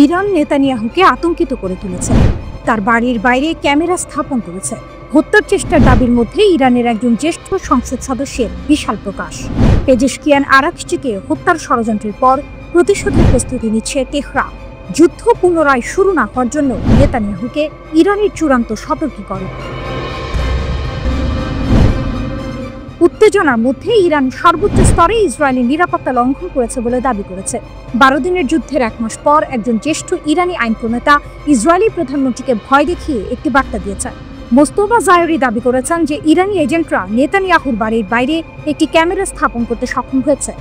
Iran নেতানিয়াহুকে আতঙ্কিত করে তুলেছে। তার বাড়ির বাইরে ক্যামেরা স্থাপন করেছে। হত্যার চেষ্টার দাবির মধ্যে ইরানের একজন জ্যেষ্ঠ সংসদ সদস্যের বিশাল প্রকাশ। পেজেশকিয়ান আরাকচিকে হত্যার ষড়যন্ত্রের পর প্রতিশোধের প্রস্তুতি নিচ্ছে তেহরান। যুদ্ধ পুনরায় শুরু না হওয়ার জন্য নেতানিয়াহুকে ইরানের চূড়ান্ত সতর্কীকরণ। উত্তেজনার মধ্যে ইরান সর্বোচ্চ স্তরে ইসরায়েলের নিরাপত্তা লঙ্ঘন করেছে বলে দাবি করেছে। 12 দিনের যুদ্ধের 1 মাস পর একজন জ্যেষ্ঠ ইরানি আইন প্রণেতা ইসরায়েলি প্রধানমন্ত্রীকে ভয় দেখিয়ে একটি বার্তা দিয়েছেন। মোস্তফা জায়রি দাবি করেছেন যে ইরানি এজেন্টরা নেতানিয়াহুর বাড়ির বাইরে একটি ক্যামেরা স্থাপন করতে সক্ষম হয়েছে।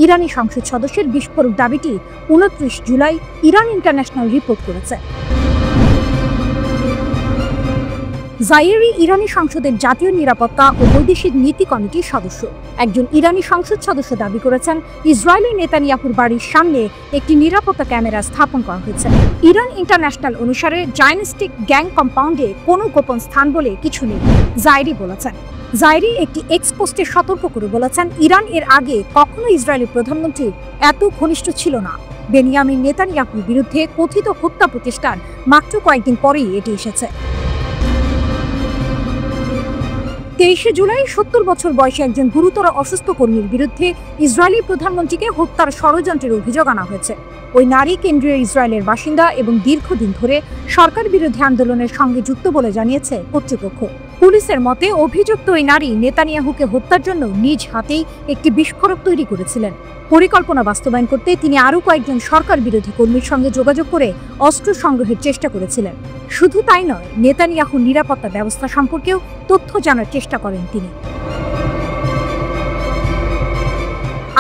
ইরানি সংসদ সদস্যের বিস্ফোরক দাবিটি 29 জুলাই ইরান ইন্টারন্যাশনাল রিপোর্ট করেছে। জায়েরি ইরানি সংসদের জাতীয় নিরাপত্তা ও বৈদেশিক নীতি কমিটির সদস্য। একজন ইরানি সংসদ সদস্য দাবি করেছেন ইসরায়েলি নেতানিয়াহুর বাড়ির সামনে একটি নিরাপত্তা ক্যামেরা স্থাপন করা হয়েছে। ইরান ইন্টারন্যাশনাল অনুসারে জায়নিস্টিক গ্যাং কম্পাউন্ডে কোনো গোপন স্থান বলে কিছু নেই, জায়েরি বলেছেন। জায়েরি একটি এক্স পোস্টে সতর্ক করে বলেছেন, ইরান এর আগে কখনো ইসরায়েলি প্রধানমন্ত্রী এত ঘনিষ্ঠ ছিল না। বেনিয়ামিন নেতানিয়াহুর বিরুদ্ধে কথিত হত্যা প্রচেষ্টার মাত্র কয়েকদিন পরেই এটি এসেছে। 23 জুলাই 70 বছর বয়সী একজন গুরুতর অসুস্থ কর্মীর বিরুদ্ধে ইসরায়েলি প্রধানমন্ত্রীকে হত্যার ষড়যন্ত্রের অভিযোগ আনা হয়েছে। ওই নারী কেন্দ্রীয় ইসরায়েলের বাসিন্দা এবং দীর্ঘদিন ধরে সরকার বিরোধী আন্দোলনের সঙ্গে যুক্ত বলে জানিয়েছে কর্তৃপক্ষ। পুলিশের মতে অভিযুক্ত ওই নারী নেতানিয়াহুকে হত্যার জন্য নিজ হাতেই একটি বিস্ফোরক তৈরি করেছিলেন। পরিকল্পনা বাস্তবায়ন করতে তিনি আরও কয়েকজন সরকার বিরোধী কর্মীর সঙ্গে যোগাযোগ করে অস্ত্র সংগ্রহের চেষ্টা করেছিলেন। শুধু তাই নয়, নেতানিয়াহুর নিরাপত্তা ব্যবস্থা সম্পর্কেও তথ্য জানার চেষ্টা করেন তিনি।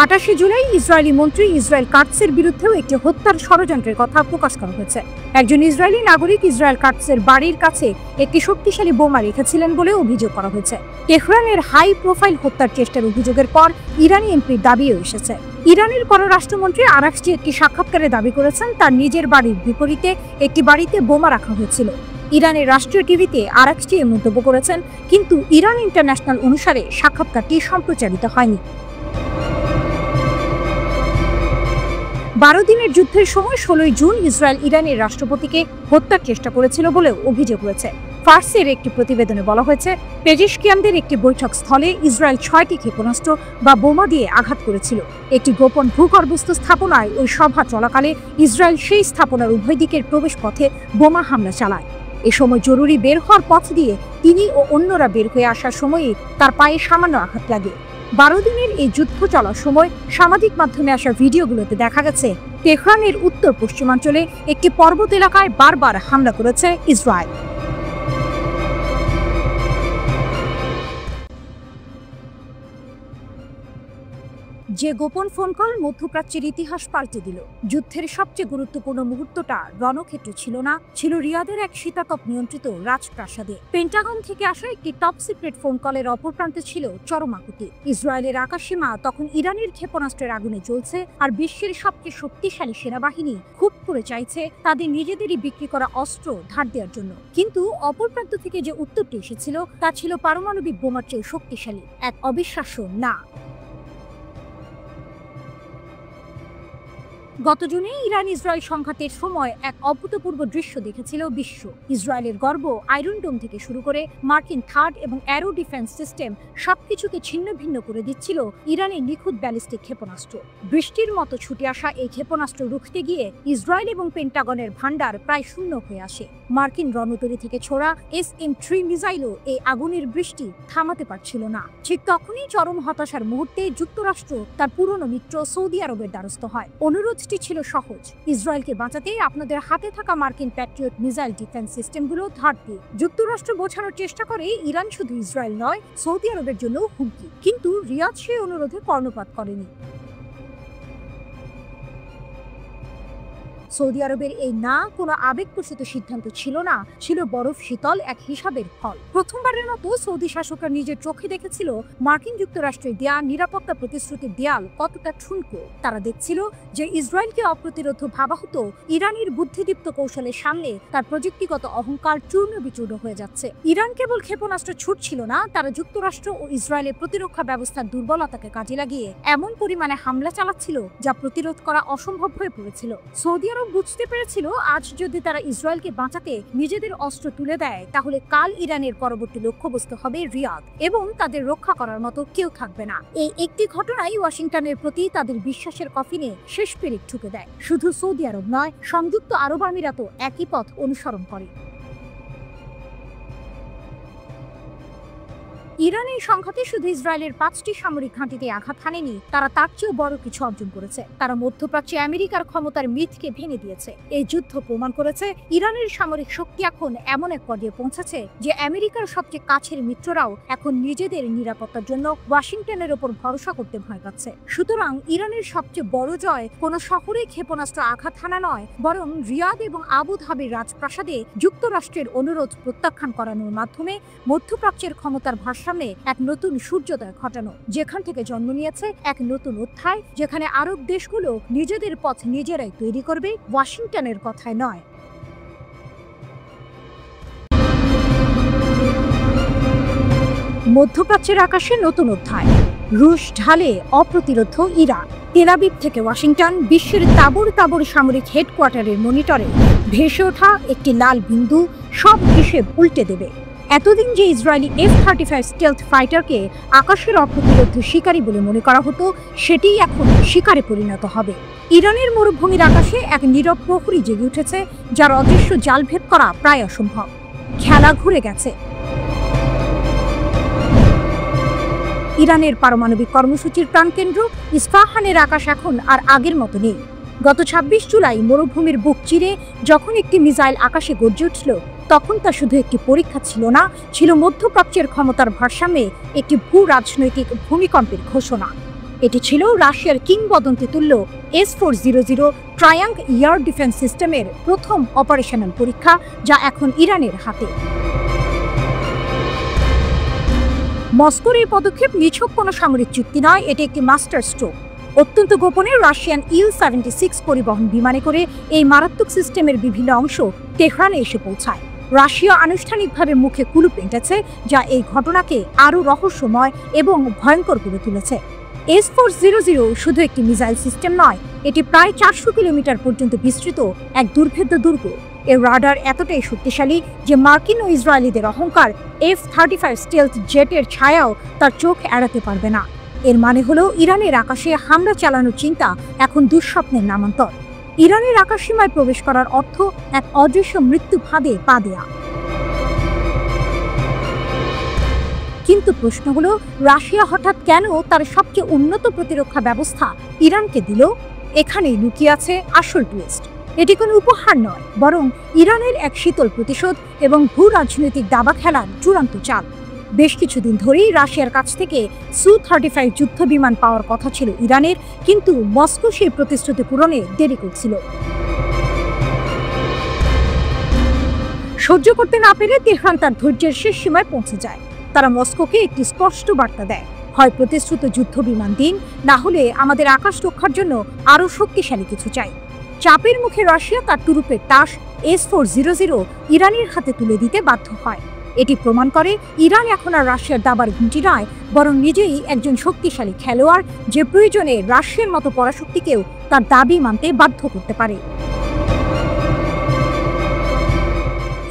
28 জুলাই ইসরায়েলি মন্ত্রী ইসরায়েল কাটসের বিরুদ্ধেও একটি হত্যার ষড়যন্ত্রের কথা প্রকাশ করা হয়েছে। একজন ইসরায়েলি নাগরিক ইসরায়েল কাটসের বাড়ির কাছে একটি শক্তিশালী বোমা রেখেছিলেন বলে অভিযোগ করা হয়েছে। তেহরানের হাই প্রোফাইল হত্যার চেষ্টার অভিযোগের পর ইরানি এমপির দাবিও এসেছে। ইরানের পররাষ্ট্রমন্ত্রী আরাকচি একটি সাক্ষাৎকারে দাবি করেছেন তার নিজের বাড়ির বিপরীতে একটি বাড়িতে বোমা রাখা হয়েছিল। ইরানের রাষ্ট্রীয় টিভিতে আরাকচি এ মন্তব্য করেছেন, কিন্তু ইরান ইন্টারন্যাশনাল অনুসারে সাক্ষাৎকারটি সম্প্রচারিত হয়নি। 12 দিনের যুদ্ধের সময় 16 জুন ইসরায়েল ইরানের রাষ্ট্রপতিকে হত্যার চেষ্টা করেছিল বলেও অভিযোগ রয়েছে। ফার্সের একটি প্রতিবেদনে বলা হয়েছে, পেজেশকিয়ানদের একটি বৈঠক স্থলে ইসরায়েল 6টি ক্ষেপণাস্ত্র বা বোমা দিয়ে আঘাত করেছিল। একটি গোপন ভূগর্ভস্থ স্থাপনায় ওই সভা চলাকালে ইসরায়েল সেই স্থাপনার উভয় দিকের প্রবেশ পথে বোমা হামলা চালায়। এ সময় জরুরি বের হওয়ার পথ দিয়ে তিনি ও অন্যরা বের হয়ে আসার সময়ই তার পায়ে সামান্য আঘাত লাগে। 12 দিনের এই যুদ্ধ চলার সময় সামাজিক মাধ্যমে আসা ভিডিওগুলোতে দেখা গেছে তেহরানের উত্তর পশ্চিমাঞ্চলে একটি পর্বত এলাকায় বারবার হামলা করেছে ইসরায়েল। যে গোপন ফোন কল মধ্যপ্রাচ্যের ইতিহাস পাল্টে দিল। যুদ্ধের সবচেয়ে গুরুত্বপূর্ণ মুহূর্তটা রণক্ষেত্রে ছিল না, ছিল রিয়াদের এক শীতাতপ নিয়ন্ত্রিত রাজপ্রাসাদে। পেন্টাগন থেকে আসা একটি টপ সিক্রেট ফোন কলের অপর প্রান্তে ছিল চরম আকুতি। ইসরায়েলের আকাশসীমা তখন ইরানের ক্ষেপণাস্ত্রের আগুনে জ্বলছে, আর বিশ্বের সবচেয়ে শক্তিশালী সেনাবাহিনী খুব করে চাইছে তাদের নিজেদেরই বিক্রি করা অস্ত্র ধার দেওয়ার জন্য। কিন্তু অপর প্রান্ত থেকে যে উত্তরটি এসেছিল তা ছিল পারমাণবিক বোমার চেয়ে শক্তিশালী, এক অবিশ্বাস্য না। গত জুনে ইরান ইসরায়েল সংঘাতের সময় এক অভূতপূর্ব দৃশ্য দেখেছিল বিশ্ব। ইসরায়েলের গর্ব আয়রন ডোম থেকে শুরু করে মার্কিন থার্ড এবং অ্যারো ডিফেন্স সিস্টেম সবকিছুকে ছিন্ন ভিন্ন করে দিচ্ছিল ইরানের নিখুঁত ব্যালিস্টিক ক্ষেপণাস্ত্র। বৃষ্টির মতো ছুটে আসা এই ক্ষেপণাস্ত্র রুখতে গিয়ে ইসরায়েল এবং পেন্টাগনের ভান্ডার প্রায় শূন্য হয়ে আসে। মার্কিন রণতরী থেকে ছোড়া SM-3 মিসাইলও এই আগুনের বৃষ্টি থামাতে পারছিল না। ঠিক তখনই চরম হতাশার মুহূর্তে যুক্তরাষ্ট্র তার পুরনো মিত্র সৌদি আরবের দ্বারস্থ হয়। অনুরোধ ছিল সহজ, ইসরায়েলকে বাঁচাতে আপনাদের হাতে থাকা মার্কিন প্যাট্রিয়ট মিসাইল ডিফেন্স সিস্টেমগুলো ধার দিয়ে। যুক্তরাষ্ট্র বোঝানোর চেষ্টা করে ইরান শুধু ইসরায়েল নয়, সৌদি আরবের জন্য হুমকি। কিন্তু রিয়াদ সেই অনুরোধে কর্ণপাত করেনি। সৌদি আরবের এই না কোনো আবেগপ্রসূত সিদ্ধান্ত ছিল না, ছিল বরফ শীতল এক হিসাবের ফল। প্রথমবারের মতো সৌদি শাসকরা নিজের চোখে দেখেছিল মার্কিন যুক্তরাষ্ট্রের দেয়া নিরাপত্তা প্রতিশ্রুতির দেয়াল কতটা ঠুনকো। তারা দেখছিল যে ইসরায়েলকে অপ্রতিরোধ্য ভাবা হতো, ইরানের বুদ্ধিদীপ্ত কৌশলের সামনে তার প্রযুক্তিগত অহংকার চূর্ণ বিচূর্ণ হয়ে যাচ্ছে। ইরান কেবল ক্ষেপণাস্ত্র ছুটছিল না, তারা যুক্তরাষ্ট্র ও ইসরায়েলের প্রতিরক্ষা ব্যবস্থার দুর্বলতাকে কাজে লাগিয়ে এমন পরিমাণে হামলা চালাচ্ছিল যা প্রতিরোধ করা অসম্ভব হয়ে পড়েছিল। সৌদি আরব বুঝতে পেরেছিল আজ যদি তারা ইসরায়েলকে বাঁচাতে নিজেদের অস্ত্র তুলে দেয় তাহলে কাল ইরানের পরবর্তী লক্ষ্যবস্তু হবে রিয়াদ এবং তাদের রক্ষা করার মতো কেউ থাকবে না। এই একটি ঘটনাই ওয়াশিংটনের প্রতি তাদের বিশ্বাসের কফিনে শেষ পেরেক ঠুকে দেয়। শুধু সৌদি আরব নয়, সংযুক্ত আরব আমিরাতও একই পথ অনুসরণ করে। ইরান এই সংঘাতে শুধু ইসরায়েলের 5টি সামরিক ঘাঁটিতে আঘাত হানেনি, তারা তার চেয়েও বড় কিছু অর্জন করেছে। তারা মধ্যপ্রাচ্যে আমেরিকার ক্ষমতার মিথকে ভেঙে দিয়েছে। এই যুদ্ধ প্রমাণ করেছে ইরানের সামরিক শক্তি এখন এমন এক পর্যায়ে পৌঁছেছে যে আমেরিকার সবচেয়ে কাছের মিত্ররাও এখন নিজেদের নিরাপত্তার জন্য ওয়াশিংটনের ওপর ভরসা করতে ভয় পাচ্ছে। সুতরাং ইরানের সবচেয়ে বড় জয় কোনো শহরে ক্ষেপণাস্ত্র আঘাত হানা নয়, বরং রিয়াদ এবং আবু ধাবির রাজপ্রাসাদে যুক্তরাষ্ট্রের অনুরোধ প্রত্যাখ্যান করানোর মাধ্যমে মধ্যপ্রাচ্যের ক্ষমতার ভারসাম্যে এক নতুন সূর্যোদয় ঘটানো, যেখান থেকে জন্ম নিয়েছে এক নতুন অধ্যায়, যেখানে আরব দেশগুলো নিজেদের পথ নিজেরাই তৈরি করবে, ওয়াশিংটনের কথায় নয়। মধ্যপ্রাচ্যের আকাশে নতুন অধ্যায়। রুশ ঢালে অপ্রতিরোধ ইরান। তেল আবিব থেকে ওয়াশিংটন, বিশ্বের তাবড় তাবড় সামরিক হেডকোয়ার্টারের মনিটরে ভেসে ওঠা একটি লাল বিন্দু সব হিসেব উল্টে দেবে। এতদিন যে ইসরায়েলি F-35 স্টেলথ ফাইটারকে আকাশের অপ্রতিরোধ শিকারী বলে মনে করা হতো, সেটিই এখন শিকারে পরিণত হবে। ইরানের মরুভূমির আকাশে এক নীরব প্রহরী জেগে উঠেছে, যার অদৃশ্য জাল ভেদ করা প্রায় অসম্ভব। খেলা ঘুরে গেছে। ইরানের পারমাণবিক কর্মসূচির প্রাণকেন্দ্র ইস্পাহানের আকাশ এখন আর আগের মতো নেই। গত 26 জুলাই মরুভূমির বুক চিরে যখন একটি মিসাইল আকাশে গর্জে উঠল, তখন তা শুধু একটি পরীক্ষা ছিল না, ছিল মধ্যপ্রাচ্যের ক্ষমতার ভারসাম্যে একটি ভূ রাজনৈতিক ভূমিকম্পের ঘোষণা। এটি ছিল রাশিয়ার কিংবদন্তি তুল্য S-400 ট্রায়াঙ্গ এয়ার ডিফেন্স সিস্টেমের প্রথম অপারেশনাল পরীক্ষা, যা এখন ইরানের হাতে। মস্কোর এই পদক্ষেপ নিছক কোনো সামরিক চুক্তি নয়, এটি একটি মাস্টার স্ট্রোক। অত্যন্ত গোপনে রাশিয়ান Il-76 পরিবহন বিমানে করে এই মারাত্মক সিস্টেমের বিভিন্ন অংশ তেহরানে এসে পৌঁছায়। রাশিয়া আনুষ্ঠানিকভাবে মুখে কুলুপ এঁটেছে, যা এই ঘটনাকে আরও রহস্যময় এবং ভয়ঙ্কর করে তুলেছে। S-400 শুধু একটি মিসাইল সিস্টেম নয়, এটি প্রায় 400 কিলোমিটার পর্যন্ত বিস্তৃত এক দুর্ভেদ্য দুর্গ। এর রাডার এতটাই শক্তিশালী যে মার্কিন ও ইসরায়েলিদের অহংকার F-35 স্টেলথ জেটের ছায়াও তার চোখ এড়াতে পারবে না। এর মানে হলো ইরানের আকাশে হামলা চালানোর চিন্তা এখন দুঃস্বপ্নের নামান্তর। ইরানের আকাশসীমায় প্রবেশ করার অর্থ এক অদৃশ্য মৃত্যু ফাঁদে পা দেয়া। কিন্তু প্রশ্ন হলো, রাশিয়া হঠাৎ কেন তার সবচেয়ে উন্নত প্রতিরক্ষা ব্যবস্থা ইরানকে দিল? এখানেই লুকিয়ে আছে আসল টুইস্ট। এটি কোনো উপহার নয়, বরং ইরানের এক শীতল প্রতিশোধ এবং ভূ রাজনৈতিক দাবা খেলার চূড়ান্ত চাল। বেশ কিছুদিন ধরেই রাশিয়ার কাছ থেকে Su-35 যুদ্ধ বিমান পাওয়ার কথা ছিল ইরানের, কিন্তু মস্কো সেই প্রতিশ্রুতি পূরণে দেরি করছিল। সহ্য করতে না পেরে তেহরান তার ধৈর্যের শেষ সীমায় পৌঁছে যায়। তারা মস্কোকে একটি স্পষ্ট বার্তা দেয়, হয় প্রতিশ্রুত যুদ্ধ বিমান দিন, না হলে আমাদের আকাশ রক্ষার জন্য আরও শক্তিশালী কিছু চাই। চাপের মুখে রাশিয়া তার তুরুপের তাস S-400 ইরানের হাতে তুলে দিতে বাধ্য হয়। এটি প্রমাণ করে ইরান এখন আর রাশিয়ার দাবার ঘুঁটি নয়, বরং নিজেই একজন শক্তিশালী খেলোয়াড়, যে প্রয়োজনে রাশিয়ার মতো পরাশক্তিকেও তার দাবি মানতে বাধ্য করতে পারে।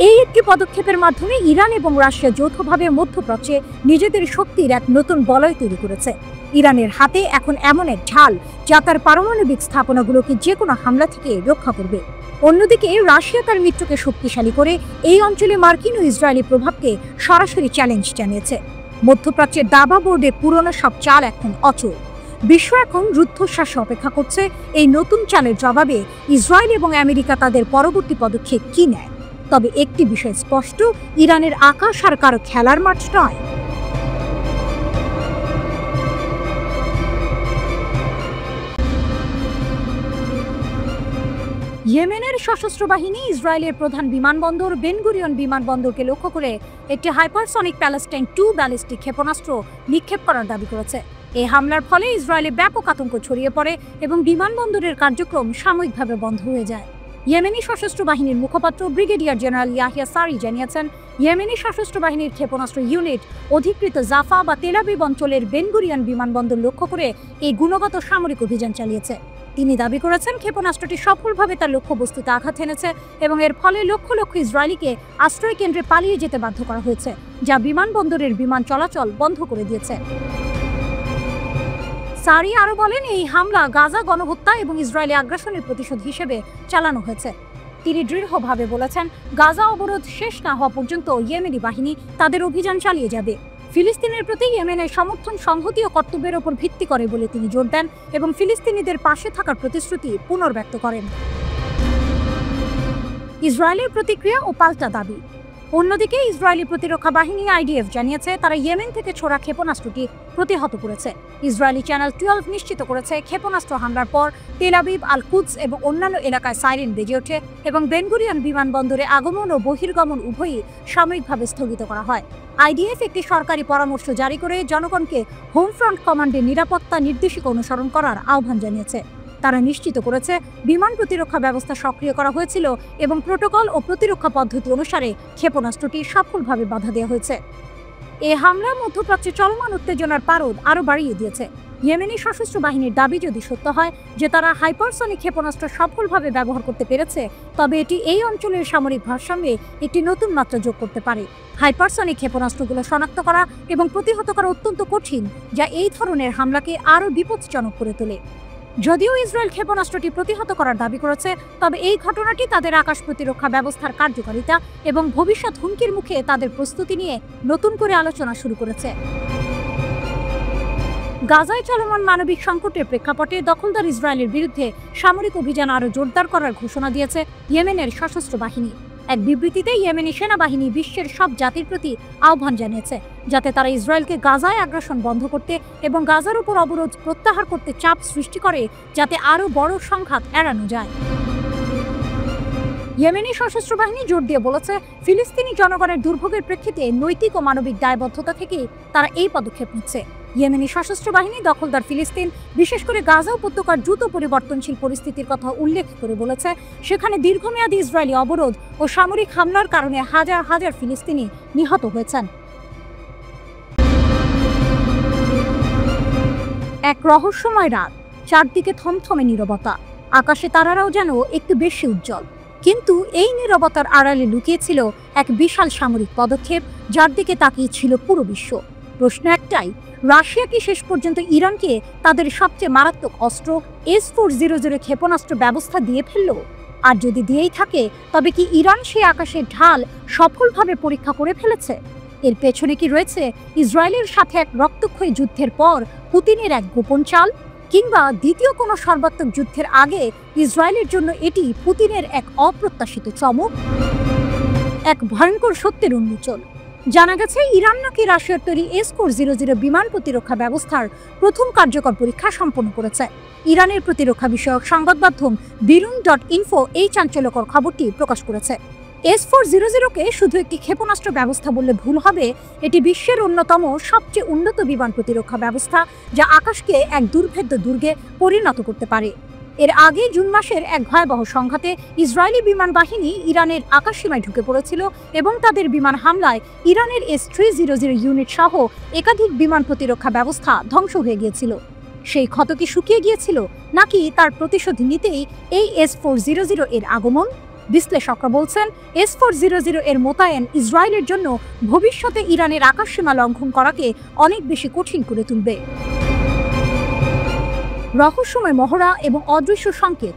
এই একটি পদক্ষেপের মাধ্যমে ইরান এবং রাশিয়া যৌথভাবে মধ্যপ্রাচ্যে নিজেদের শক্তির এক নতুন বলয় তৈরি করেছে। ইরানের হাতে এখন এমন এক ঢাল, যা তার পারমাণবিক স্থাপনাগুলোকে যে কোনো হামলা থেকে রক্ষা করবে। অন্যদিকে রাশিয়া তার মিত্রকে শক্তিশালী করে এই অঞ্চলে মার্কিন ও ইসরায়েলি প্রভাবকে সরাসরি চ্যালেঞ্জ জানিয়েছে। মধ্যপ্রাচ্যের দাবা বোর্ডের পুরনো সব চাল এখন অচল। বিশ্ব এখন রুদ্ধশ্বাসে অপেক্ষা করছে এই নতুন চালের জবাবে ইসরায়েল এবং আমেরিকা তাদের পরবর্তী পদক্ষেপ কি নেয়। তবে একটি বিষয় স্পষ্ট, ইরানের আকাশ আর কারো খেলার মাঠ নয়। ইয়েমেনের সশস্ত্র বাহিনী ইসরায়েলের প্রধান বিমানবন্দর বেন গুরিয়ন বিমানবন্দরকে লক্ষ্য করে একটি হাইপারসনিক প্যালেস্টাইন 2 ব্যালিস্টিক ক্ষেপণাস্ত্র নিক্ষেপ করার দাবি করেছে। এই হামলার ফলে ইসরায়েলে ব্যাপক আতঙ্ক ছড়িয়ে পড়ে এবং বিমানবন্দরের কার্যক্রম সাময়িকভাবে বন্ধ হয়ে যায়। ইয়েমেনি সশস্ত্র বাহিনীর মুখপাত্র ব্রিগেডিয়ার জেনারেল ইয়াহিয়া সারি জানিয়েছেন, ইয়েমেনি সশস্ত্র বাহিনীর ক্ষেপণাস্ত্র ইউনিট অধিকৃত জাফা বা তেল আবিব অঞ্চলের বেন গুরিয়ন বিমানবন্দর লক্ষ্য করে এই গুণগত সামরিক অভিযান চালিয়েছে। তিনি দাবি করেছেন, ক্ষেপণাস্ত্রটি সফলভাবে তার লক্ষ্যবস্তুতে আঘাত এনেছে এবং এর ফলে লক্ষ লক্ষ ইসরায়েলিকে আশ্রয় কেন্দ্রে পালিয়ে যেতে বাধ্য করা হয়েছে, যা বিমানবন্দরের বিমান চলাচল বন্ধ করে দিয়েছে। সারি আরও বলেন, এই হামলা গাজা গণহত্যা এবং ইসরায়েলি আগ্রাসনের প্রতিশোধ হিসেবে চালানো হয়েছে। তিনি দৃঢ়ভাবে বলেছেন, গাজা অবরোধ শেষ না হওয়া পর্যন্ত ইয়েমেনি বাহিনী তাদের অভিযান চালিয়ে যাবে। ফিলিস্তিনের প্রতি ইয়েমেনের সমর্থন সংহতি ও কর্তব্যের ওপর ভিত্তি করে বলে তিনি জোর দেন এবং ফিলিস্তিনিদের পাশে থাকার প্রতিশ্রুতি পুনর্ব্যক্ত করেন। ইসরায়েলের প্রতিক্রিয়া ও পাল্টা দাবি। অন্যদিকে ইসরায়েলি প্রতিরক্ষা বাহিনী IDF জানিয়েছে, তারা ইয়েমেন থেকে ছোড়া ক্ষেপণাস্ত্রটি প্রতিহত করেছে। ইসরায়েলি চ্যানেল 12 নিশ্চিত করেছে, ক্ষেপণাস্ত্র হামলার পর তেল আবিব, আল কুদস এবং অন্যান্য এলাকায় সাইরেন বেজে ওঠে এবং বেন গুরিয়ন বিমানবন্দরে আগমন ও বহির্গমন উভয়ই সাময়িকভাবে স্থগিত করা হয়। IDF একটি সরকারি পরামর্শ জারি করে জনগণকে হোম ফ্রন্ট কমান্ডের নিরাপত্তা নির্দেশিকা অনুসরণ করার আহ্বান জানিয়েছে। তারা নিশ্চিত করেছে, বিমান প্রতিরক্ষা ব্যবস্থা সক্রিয় করা হয়েছিল এবং প্রোটোকল ও প্রতিরক্ষা পদ্ধতি অনুসারে ক্ষেপণাস্ত্রটি সফলভাবে বাধা দেওয়া হয়েছে। এ হামলা মধ্যপ্রাচ্যে চলমান উত্তেজনার পারদ আরও বাড়িয়ে দিয়েছে। ইয়েমেনি সশস্ত্র বাহিনীর দাবি যদি সত্য হয় যে তারা হাইপারসনিক ক্ষেপণাস্ত্র সফলভাবে ব্যবহার করতে পেরেছে, তবে এটি এই অঞ্চলের সামরিক ভারসাম্যে একটি নতুন মাত্রা যোগ করতে পারে। হাইপারসনিক ক্ষেপণাস্ত্রগুলো শনাক্ত করা এবং প্রতিহত করা অত্যন্ত কঠিন, যা এই ধরনের হামলাকে আরও বিপজ্জনক করে তোলে। যদিও ইসরায়েল ক্ষেপণাস্ত্রটি প্রতিহত করার দাবি করেছে, তবে এই ঘটনাটি তাদের আকাশ প্রতিরক্ষা ব্যবস্থার কার্যকারিতা এবং ভবিষ্যৎ হুমকির মুখে তাদের প্রস্তুতি নিয়ে নতুন করে আলোচনা শুরু করেছে। গাজায় চলমান মানবিক সংকটের প্রেক্ষাপটে দখলদার ইসরায়েলের বিরুদ্ধে সামরিক অভিযান আরও জোরদার করার ঘোষণা দিয়েছে ইয়েমেনের সশস্ত্র বাহিনী। এক বিবৃতিতে ইয়েমেনি সেনাবাহিনী বিশ্বের সব জাতির প্রতি আহ্বান জানিয়েছে, যাতে তারা ইসরায়েলকে গাজায় আগ্রাসন বন্ধ করতে এবং গাজার উপর অবরোধ প্রত্যাহার করতে চাপ সৃষ্টি করে, যাতে আরও বড় সংঘাত এড়ানো যায়। ইয়েমেনি সশস্ত্র বাহিনী জোর দিয়ে বলেছে, ফিলিস্তিনি জনগণের দুর্ভোগের প্রেক্ষিতে নৈতিক ও মানবিক দায়বদ্ধতা থেকে তারা এই পদক্ষেপ নিচ্ছে। ইয়েমেনি সশস্ত্র বাহিনী দখলদার ফিলিস্তিন, বিশেষ করে গাজা উপত্যকার দ্রুত পরিবর্তনশীল পরিস্থিতির কথা উল্লেখ করে বলেছে, সেখানে দীর্ঘমেয়াদী ইসরায়েলি অবরোধ ও সামরিক হামলার কারণে হাজার হাজার ফিলিস্তিনি নিহত হয়েছেন। এক রহস্যময় রাত, চারদিকে থমথমে নীরবতা, আকাশে তারারাও যেন একটু বেশি উজ্জ্বল। কিন্তু এই নীরবতার আড়ালে লুকিয়েছিল এক বিশাল সামরিক পদক্ষেপ, যার দিকে তাকিয়ে ছিল পুরো বিশ্ব। প্রশ্ন একটাই, রাশিয়া কি শেষ পর্যন্ত ইরানকে তাদের সবচেয়ে মারাত্মক অস্ত্র S-400 ক্ষেপণাস্ত্র ব্যবস্থা দিয়ে ফেলল? আর যদি দিয়েই থাকে, তবে কি ইরান সেই আকাশের ঢাল সফলভাবে পরীক্ষা করে ফেলেছে? এর পেছনে কি রয়েছে ইসরায়েলের সাথে এক রক্তক্ষয়ী যুদ্ধের পর পুতিনের এক গোপন চাল, কিংবা দ্বিতীয় কোনো সর্বাত্মক যুদ্ধের আগে ইসরায়েলের জন্য এটি পুতিনের এক অপ্রত্যাশিত চমক? এক ভয়ঙ্কর সত্যের উন্মোচন। জানা গেছে, ইরান নাকি রাশিয়ার তৈরি S-400 বিমান প্রতিরক্ষা ব্যবস্থার প্রথম কার্যকর পরীক্ষা সম্পন্ন করেছে। ইরানের প্রতিরক্ষা বিষয়ক সংবাদ মাধ্যম birun.info এই চাঞ্চল্যকর খবরটি প্রকাশ করেছে। S-400-কে শুধু একটি ক্ষেপণাস্ত্র ব্যবস্থা বললে ভুল হবে, এটি বিশ্বের অন্যতম সবচেয়ে উন্নত বিমান প্রতিরক্ষা ব্যবস্থা, যা আকাশকে এক দুর্ভেদ্য দুর্গে পরিণত করতে পারে। এর আগে জুন মাসের এক ভয়াবহ সংঘাতে ইসরায়েলি বিমান বাহিনী ইরানের আকাশসীমায় ঢুকে পড়েছিল এবং তাদের বিমান হামলায় ইরানের S-300 ইউনিট সহ একাধিক বিমান প্রতিরক্ষা ব্যবস্থা ধ্বংস হয়ে গিয়েছিল। সেই ক্ষত কি শুকিয়ে গিয়েছিল, নাকি তার প্রতিশোধ নিতেই এই S-400 এর আগমন? বিশ্লেষকরা বলছেন, S-400 এর মোতায়েন ইসরায়েলের জন্য ভবিষ্যতে ইরানের আকাশসীমা লঙ্ঘন করাকে অনেক বেশি কঠিন করে তুলবে। রহস্যময় মহড়া এবং অদৃশ্য সংকেত।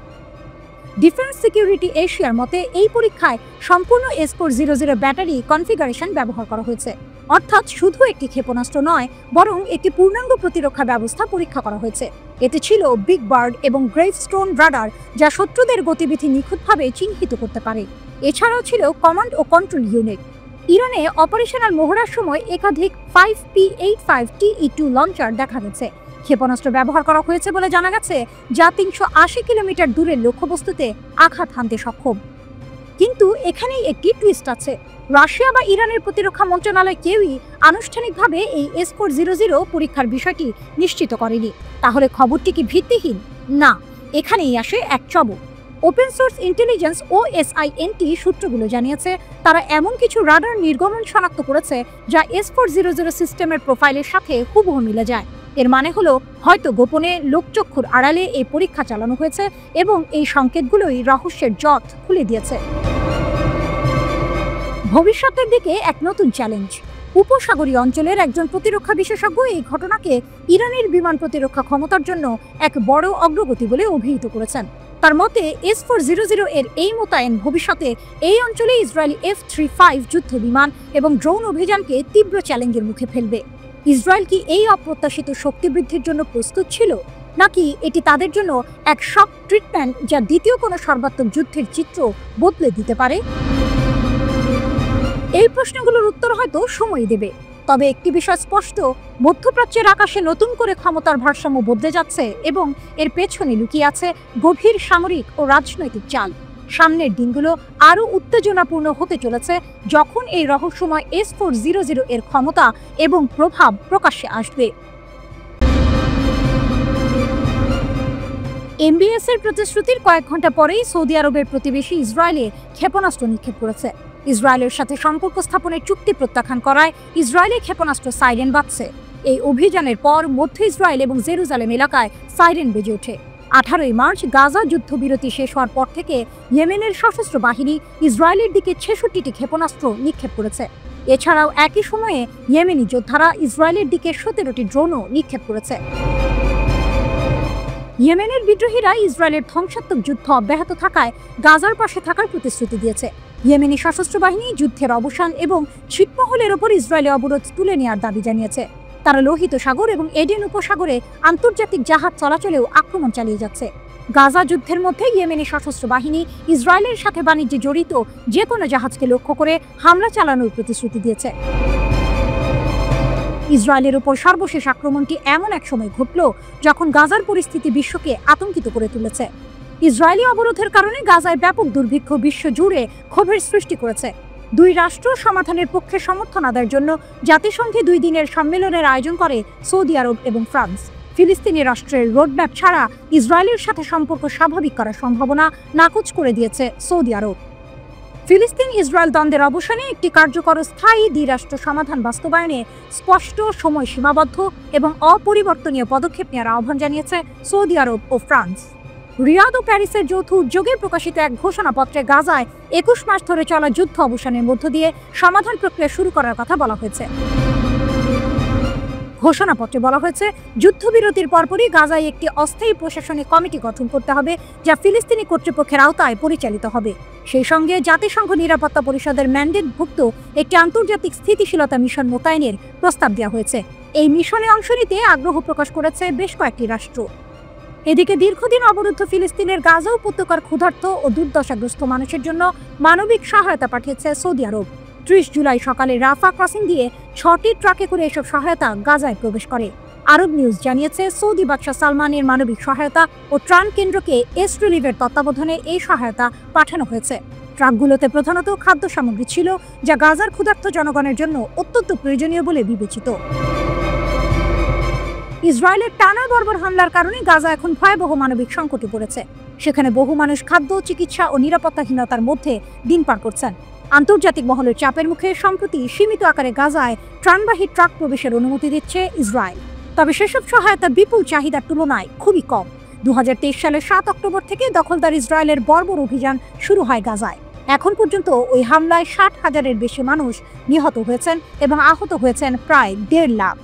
ডিফেন্স সিকিউরিটি এশিয়ার মতে, এই পরীক্ষায় সম্পূর্ণ S-400 ব্যাটারি কনফিগারেশন ব্যবহার করা হয়েছে। অর্থাৎ শুধু একটি ক্ষেপণাস্ত্র নয়, বরং একটি পূর্ণাঙ্গ প্রতিরক্ষা ব্যবস্থা পরীক্ষা করা হয়েছে। এতে ছিল বিগ বার্ড এবং গ্রেভস্টোন রাডার, যা শত্রুদের গতিবিধি নিখুঁতভাবে চিহ্নিত করতে পারে। এছাড়াও ছিল কমান্ড ও কন্ট্রোল ইউনিট। ইরানে অপারেশনাল মহড়ার সময় একাধিক 5P-85 TE-2 লঞ্চার দেখা গেছে। ক্ষেপণাস্ত্র ব্যবহার করা হয়েছে বলে জানা গেছে, যা 380 কিলোমিটার দূরের লক্ষ্যবস্তুতে আঘাত হানতে সক্ষম। কিন্তু এখানেই একটি টুইস্ট আছে। রাশিয়া বা ইরানের প্রতিরক্ষা মন্ত্রণালয় কেউই আনুষ্ঠানিকভাবে এই S-400 পরীক্ষার বিষয়টি নিশ্চিত করেনি। তাহলে খবরটি কি ভিত্তিহীন? না, এখানেই আসে এক চমক। ওপেন সোর্স ইন্টেলিজেন্স OSINT সূত্রগুলো জানিয়েছে তারা এমন কিছু রাডার নির্গমন শনাক্ত করেছে যা S400 সিস্টেমের প্রোফাইলের সাথে হুবহু মিলে যায়। এর মানে হলো হয়তো গোপনে লোকচক্ষুর আড়ালে এই পরীক্ষা চালানো হয়েছে এবং এই সংকেতগুলোই রহস্যের জট খুলে দিয়েছে। ভবিষ্যতের দিকে এক নতুন চ্যালেঞ্জ। উপসাগরীয় অঞ্চলের একজন প্রতিরক্ষা বিশেষজ্ঞ এই ঘটনাকে ইরানের বিমান প্রতিরক্ষা ক্ষমতার জন্য এক বড় অগ্রগতি বলে অভিহিত করেছেন। তার মতে S400 এর এই মোতায়েন ভবিষ্যতে এই অঞ্চলে ইসরায়েলি F-35 যুদ্ধ বিমান এবং ড্রোন অভিযানকে তীব্র চ্যালেঞ্জের মুখে ফেলবে। ইসরায়েল কি এই অপ্রত্যাশিত শক্তি বৃদ্ধির জন্য প্রস্তুত ছিল, নাকি এটি তাদের জন্য এক শক ট্রিটমেন্ট যা দ্বিতীয় কোনো সর্বাত্মক যুদ্ধের চিত্র বদলে দিতে পারে? এই প্রশ্নগুলোর উত্তর হয়তো সময় দেবে, তবে একটি বিষয় স্পষ্ট, মধ্যপ্রাচ্যের আকাশে নতুন করে ক্ষমতার ভারসাম্য বদলে যাচ্ছে এবং এর পেছনে লুকিয়ে আছে গভীর সামরিক ও রাজনৈতিক চাল। সামনের দিনগুলো আরও উত্তেজনাপূর্ণ হতে চলেছে যখন এই রহস্যময় S400 এর ক্ষমতা এবং প্রভাব প্রকাশ্যে আসবে। MBS এর প্রতিশ্রুতির কয়েক ঘন্টা পরেই সৌদি আরবের প্রতিবেশী ইসরায়েলে ক্ষেপণাস্ত্র নিক্ষেপ করেছে। ইসরায়েলের সাথে সম্পর্ক স্থাপনের চুক্তি প্রত্যাখ্যান করায় ইসরায়েলে ক্ষেপণাস্ত্র সাইরেন বাজছে। এই অভিযানের পর মধ্য ইসরায়েল এবং জেরুজালেম এলাকায় সাইরেন বেজে ওঠে। 18 মার্চ গাজা যুদ্ধবিরতি শেষ হওয়ার পর থেকে ইয়েমেনের সশস্ত্র বাহিনী ইসরায়েলের দিকে 66টি ক্ষেপণাস্ত্র নিক্ষেপ করেছে। এছাড়াও একই সময়ে ইয়েমেনি যোদ্ধারা ইসরায়েলের দিকে 17টি ড্রোনও নিক্ষেপ করেছে। ইয়েমেনের বিদ্রোহীরা ইসরায়েলের ধ্বংসাত্মক যুদ্ধ অব্যাহত থাকায় গাজার পাশে থাকার প্রতিশ্রুতি দিয়েছে। ইয়েমেনি সশস্ত্র বাহিনী যুদ্ধের অবসান এবং ছিটমহলের ওপর ইসরায়েলি অবরোধ তুলে নেওয়ার দাবি জানিয়েছে। তারা লোহিত সাগর এবং এডেন উপসাগরে আন্তর্জাতিক জাহাজ চলাচলেও আক্রমণ চালিয়ে যাচ্ছে। গাজা যুদ্ধের মধ্যে ইয়েমেনি সশস্ত্র বাহিনী ইসরায়েলের সাথে বাণিজ্যে জড়িত যে কোনো জাহাজকে লক্ষ্য করে হামলা চালানোর প্রতিশ্রুতি দিয়েছে। ইসরায়েলের উপর সর্বশেষ আক্রমণটি এমন এক সময় ঘটল যখন গাজার পরিস্থিতি বিশ্বকে আতঙ্কিত করে তুলেছে। ইসরায়েলি অবরোধের কারণে গাজায় ব্যাপক দুর্ভিক্ষ বিশ্ব জুড়ে ক্ষোভের সৃষ্টি করেছে। দুই রাষ্ট্র সমাধানের পক্ষে সমর্থন আদায়ের জন্য জাতিসংঘে 2 দিনের সম্মেলনের আয়োজন করে সৌদি আরব এবং ফ্রান্স। ফিলিস্তিনি রাষ্ট্রের রোডম্যাপ ছাড়া ইসরায়েলের সাথে সম্পর্ক স্বাভাবিক করার সম্ভাবনা নাকচ করে দিয়েছে সৌদি আরব। ফিলিস্তিন ইসরায়েল দ্বন্দ্বের অবসানে একটি কার্যকর স্থায়ী দ্বিরাষ্ট্র সমাধান বাস্তবায়নে স্পষ্ট, সময় সীমাবদ্ধ এবং অপরিবর্তনীয় পদক্ষেপ নেওয়ার আহ্বান জানিয়েছে সৌদি আরব ও ফ্রান্স। রিয়াদ ও প্যারিসের যৌথ উদ্যোগে প্রকাশিত এক ঘোষণাপত্রে গাজায় 21 মাস ধরে চলা যুদ্ধ অবসানের মধ্য দিয়ে সমাধান প্রক্রিয়া শুরু করার কথা বলা হয়েছে। ঘোষণাপত্রে বলা হয়েছে, যুদ্ধবিরতির পরপরই গাজায় একটি অস্থায়ী প্রশাসনিক কমিটি গঠন করতে হবে যা ফিলিস্তিনি কর্তৃপক্ষের আওতায় পরিচালিত হবে। সেই সঙ্গে জাতিসংঘ নিরাপত্তা পরিষদের ম্যান্ডেটভুক্ত একটি আন্তর্জাতিক স্থিতিশীলতা মিশন মোতায়েনের প্রস্তাব দেওয়া হয়েছে। এই মিশনে অংশ নিতে আগ্রহ প্রকাশ করেছে বেশ কয়েকটি রাষ্ট্র। এদিকে দীর্ঘদিন অবরুদ্ধ ফিলিস্তিনের গাজা উপত্যকার ক্ষুধার্ত ও দুর্দশাগ্রস্ত মানুষের জন্য মানবিক সহায়তা পাঠিয়েছে সৌদি আরব। 30 জুলাই সকালে রাফা ক্রসিং দিয়ে 6টি ট্রাকে করে এসব সহায়তা গাজায় প্রবেশ করে। আরব নিউজ জানিয়েছে, সৌদি বাদশাহ সালমানের মানবিক সহায়তা ও ত্রাণ কেন্দ্রকে এস রিলিভের তত্ত্বাবধানে এই সহায়তা পাঠানো হয়েছে। ট্রাকগুলোতে প্রধানত খাদ্য সামগ্রী ছিল, যা গাজার ক্ষুধার্ত জনগণের জন্য অত্যন্ত প্রয়োজনীয় বলে বিবেচিত। ইসরায়েলের টানা বর্বর হামলার কারণে গাজা এখন ভয়াবহ মানবিক সংকটে পড়েছে। সেখানে বহু মানুষ খাদ্য, চিকিৎসা ও নিরাপত্তাহীনতার মধ্যে দিন পার করছেন। আন্তর্জাতিক মহলের চাপের মুখে সম্প্রতি সীমিত আকারে গাজায় ত্রাণবাহী ট্রাক প্রবেশের অনুমতি দিচ্ছে ইসরায়েল। তবে সেসব সহায়তা বিপুল চাহিদার তুলনায় খুবই কম। 2023 সালের 7 অক্টোবর থেকে দখলদার ইসরায়েলের বর্বর অভিযান শুরু হয় গাজায়। এখন পর্যন্ত ওই হামলায় 60,000-এর বেশি মানুষ নিহত হয়েছেন এবং আহত হয়েছেন প্রায় 1.5 লাখ।